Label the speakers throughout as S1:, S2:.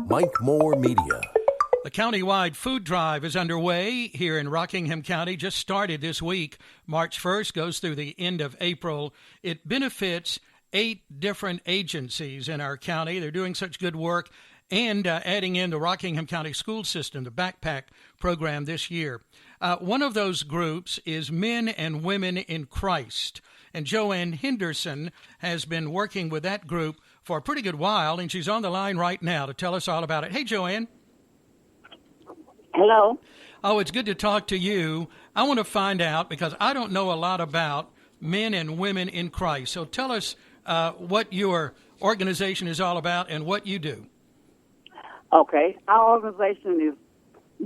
S1: Mike Moore Media.
S2: The Countywide Food Drive is underway here in Rockingham County. Just started this week. March 1st goes through the end of April. It benefits 8 different agencies in our county. They're doing such good work and adding in the Rockingham County School System, the backpack program this year. One of those groups is Men and Women in Christ. And Joanne Henderson has been working with that group for a pretty good while, and she's on the line right now to tell us all about it. Hey, Joanne.
S3: Hello.
S2: Oh, it's good to talk to you. I want to find out, because I don't know a lot about Men and Women in Christ. So tell us what your organization is all about and what you do.
S3: Okay. Our organization is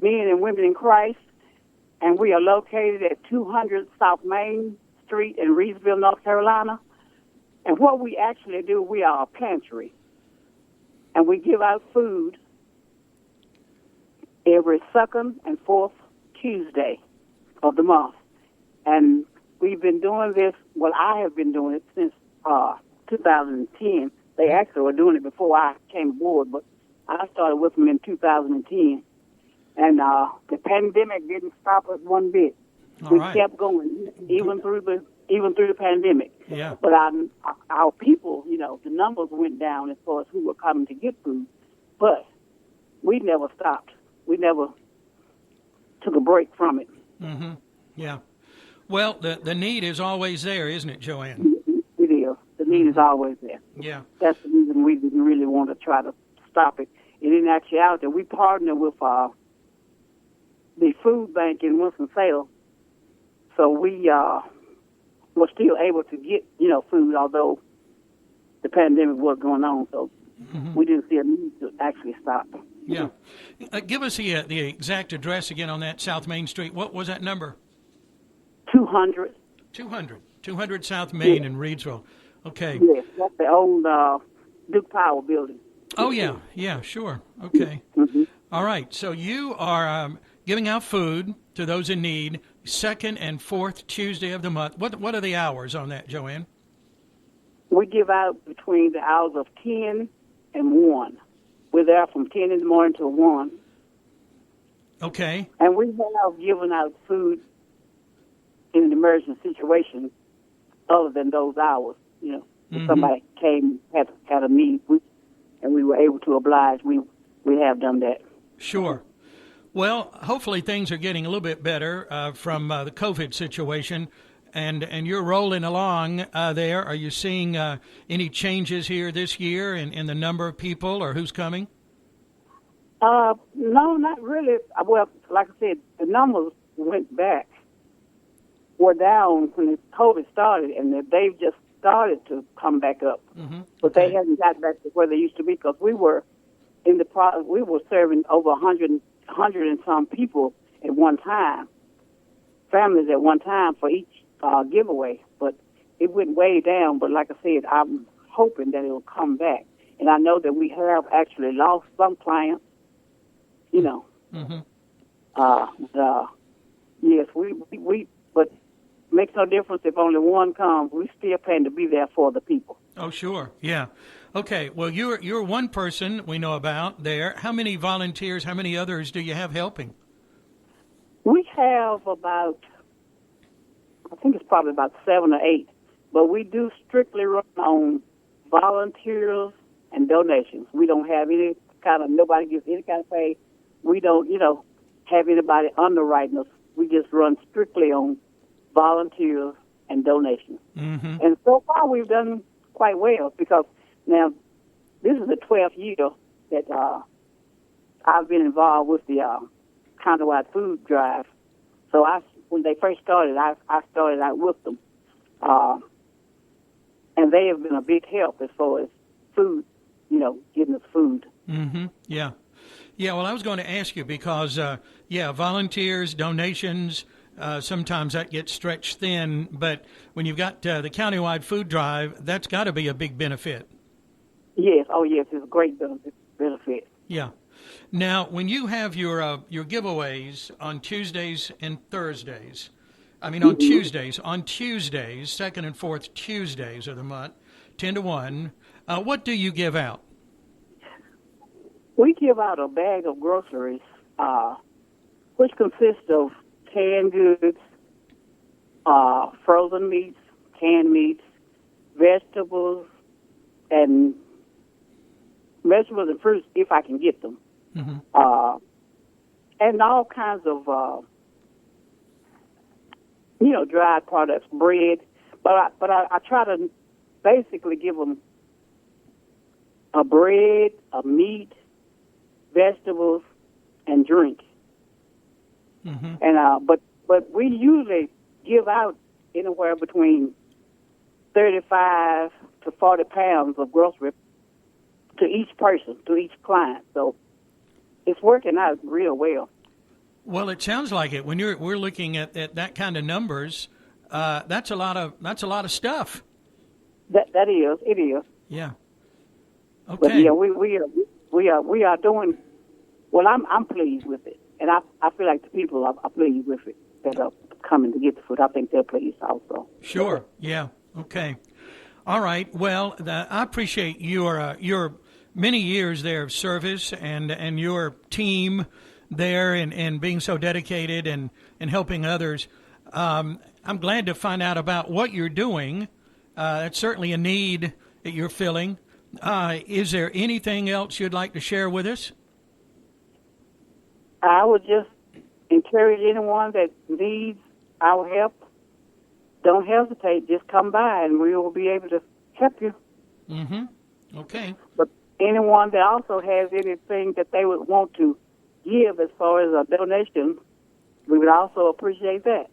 S3: Men and Women in Christ, and we are located at 200 South Main Street in Reidsville, North Carolina. And what we actually do, we are a pantry, and we give out food every second and fourth Tuesday of the month. And we've been doing this, well, I have been doing it since 2010. They actually were doing it before I came aboard, but I started with them in 2010. And the pandemic didn't stop us one bit. We kept going, even through the pandemic.
S2: Yeah.
S3: But our people, the numbers went down as far as who were coming to get food. But we never stopped. We never took a break from it.
S2: Mm-hmm. Yeah. Well, the need is always there, isn't it, Joanne?
S3: It is. The need is always there.
S2: Yeah.
S3: That's the reason we didn't really want to try to stop it. And in actuality, we partner with the food bank in Winston-Salem. So we were still able to get, food, although the pandemic was going on. So we didn't see a need to actually stop.
S2: Yeah. Give us the exact address again on that South Main Street. What was that number?
S3: 200.
S2: 200 South Main in Reidsville. Okay.
S3: Yes, that's the old Duke Power building.
S2: Oh, yeah. Yeah, sure. Okay.
S3: Mm-hmm.
S2: All right. So you are giving out food to those in need second and fourth Tuesday of the month. What are the hours on that, Joanne?
S3: We give out between the hours of 10 and 1. We're there from 10 in the morning to 1.
S2: Okay.
S3: And we have given out food in an emergency situation other than those hours. If somebody came, had a need, and we were able to oblige, we have done that.
S2: Sure. Well, hopefully things are getting a little bit better from the COVID situation, and you're rolling along there. Are you seeing any changes here this year in the number of people or who's coming?
S3: No, not really. Well, like I said, the numbers were down when the COVID started, and they've just started to come back up.
S2: Mm-hmm.
S3: But they haven't got back to where they used to be, because we were serving over 100 and some people at one time, families at one time for each giveaway. But it went way down. But like I said, I'm hoping that it will come back. And I know that we have actually lost some clients,
S2: Mm-hmm.
S3: Yes, we but makes no difference if only one comes. We still plan to be there for the people.
S2: Oh, sure. Yeah. Okay. Well, you're one person we know about there. How many volunteers, how many others do you have helping?
S3: We have about, I think it's probably about 7 or 8, but we do strictly run on volunteers and donations. We don't have nobody gives any kind of pay. We don't, have anybody underwriting us. We just run strictly on volunteers and donations.
S2: Mm-hmm.
S3: And so far we've done quite well, because now this is the 12th year that I've been involved with the Countywide Food Drive. So when they first started, I started out with them. And they have been a big help as far as food, getting us food.
S2: Mm-hmm. Yeah. Yeah, well, I was going to ask you because, volunteers, donations, sometimes that gets stretched thin. But when you've got the Countywide Food Drive, that's got to be a big benefit.
S3: Yes. Oh, yes. It's a great benefit.
S2: Yeah. Now, when you have your giveaways on Tuesdays and Thursdays, on Tuesdays, second and fourth Tuesdays of the month, 10 to 1, what do you give out?
S3: We give out a bag of groceries, which consists of canned goods, frozen meats, canned meats, vegetables and fruits if I can get them, and all kinds of dried products, bread. But I try to basically give them a bread, a meat, vegetables, and drink. And but we usually give out anywhere between 35 to 40 pounds of groceries to each person, to each client. So it's working out real well.
S2: Well, it sounds like it. When we're looking at that kind of numbers, that's a lot of stuff.
S3: It is.
S2: Yeah. Okay.
S3: But yeah, we are doing well. I'm pleased with it, and I feel like the people are pleased with it that are coming to get the food. I think they're pleased also.
S2: Sure. Yeah. Okay. All right. Well, I appreciate your many years there of service and your team there and being so dedicated and helping others. I'm glad to find out about what you're doing. It's certainly a need that you're filling. Is there anything else you'd like to share with us?
S3: I would just encourage anyone that needs our help. Don't hesitate. Just come by and we will be able to help you.
S2: Okay.
S3: But anyone that also has anything that they would want to give as far as a donation, we would also appreciate that.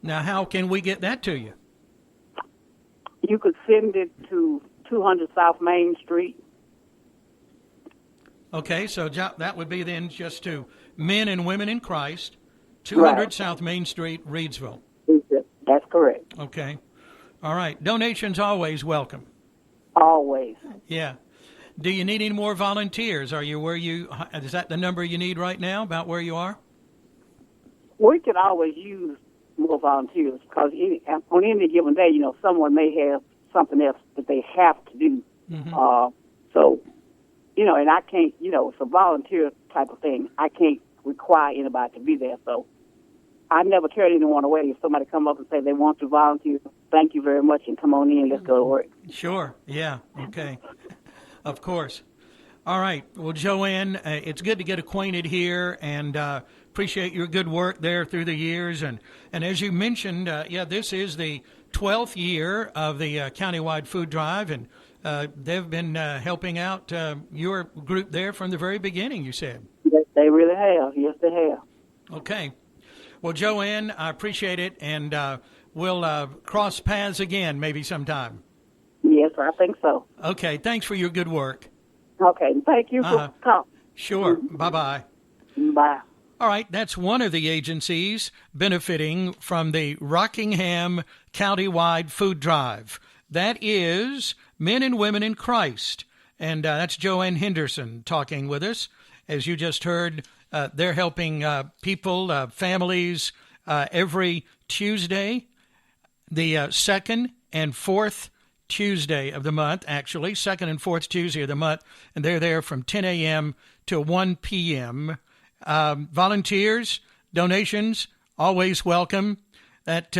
S2: Now, how can we get that to you?
S3: You could send it to 200 South Main Street.
S2: Okay, so that would be then just to Men and Women in Christ, 200 right. South Main Street, Reidsville.
S3: That's correct.
S2: Okay. All right. Donations always welcome.
S3: Always.
S2: Yeah. Do you need any more volunteers? Is that the number you need right now, about where you are?
S3: We could always use more volunteers because on any given day, someone may have something else that they have to do. So, and I can't, it's a volunteer type of thing. I can't require anybody to be there. So I never turn anyone away. If somebody come up and say they want to volunteer, thank you very much and come on in. Let's go to work.
S2: Sure. Yeah. Okay. Of course. All right. Well, Joanne, it's good to get acquainted here and appreciate your good work there through the years. And as you mentioned, this is the 12th year of the Countywide Food Drive, and they've been helping out your group there from the very beginning, you said.
S3: Yes, they really have. Yes, they have.
S2: Okay. Well, Joanne, I appreciate it, and we'll cross paths again maybe sometime.
S3: Yes, I think so.
S2: Okay. Thanks for your good work.
S3: Okay. Thank you for calling.
S2: Sure. Bye-bye.
S3: Bye.
S2: All right, that's one of the agencies benefiting from the Rockingham Countywide Food Drive. That is Men and Women in Christ, and that's Joanne Henderson talking with us. As you just heard, they're helping people, families, every Tuesday, the second and fourth Tuesday of the month, actually, second and fourth Tuesday of the month, and they're there from 10 a.m. to 1 p.m., volunteers, donations, always welcome. That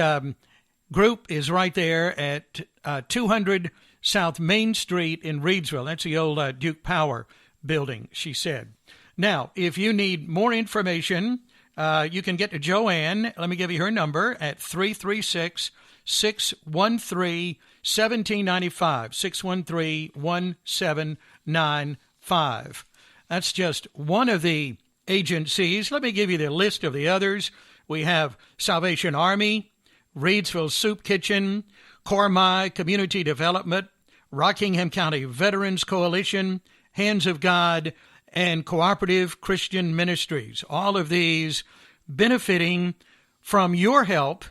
S2: group is right there at 200 South Main Street in Reidsville. That's the old Duke Power building, she said. Now, if you need more information, you can get to Joanne. Let me give you her number at 336-613-1795, 613-1795. That's just one of the agencies. Let me give you the list of the others. We have Salvation Army, Reidsville Soup Kitchen, Cormai Community Development, Rockingham County Veterans Coalition, Hands of God, and Cooperative Christian Ministries. All of these benefiting from your help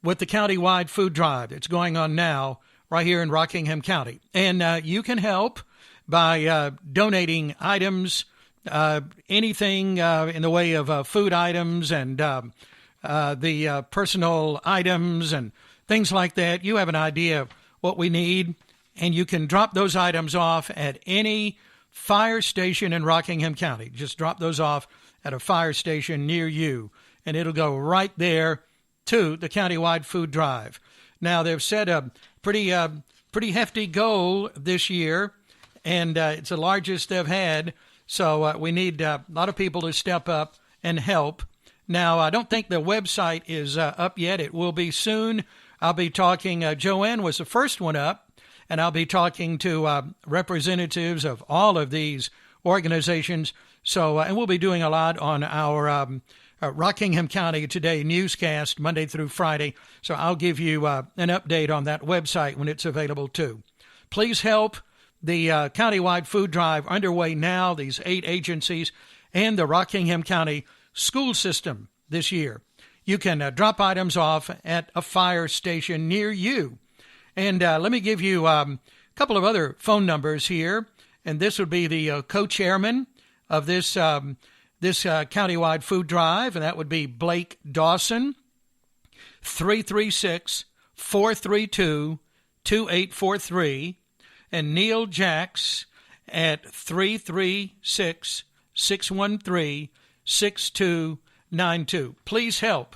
S2: with the Countywide Food Drive that's going on now right here in Rockingham County. And you can help by donating items, anything in the way of food items and the personal items and things like that. You have an idea of what we need, and you can drop those items off at any fire station in Rockingham County. Just drop those off at a fire station near you, and it'll go right there to the Countywide Food Drive. Now, they've set a pretty hefty goal this year, and it's the largest they've had, so we need a lot of people to step up and help. Now, I don't think the website is up yet. It will be soon. I'll be talking, Joanne was the first one up, and I'll be talking to representatives of all of these organizations. So, and we'll be doing a lot on our Rockingham County Today newscast Monday through Friday. So I'll give you an update on that website when it's available too. Please help the Countywide Food Drive underway now, these 8 agencies, and the Rockingham County school system this year. You can drop items off at a fire station near you. And let me give you a couple of other phone numbers here. And this would be the co-chairman of this Countywide Food Drive, and that would be Blake Dawson, 336-432-2843, and Neil Jacks at 336-613-6292. Please help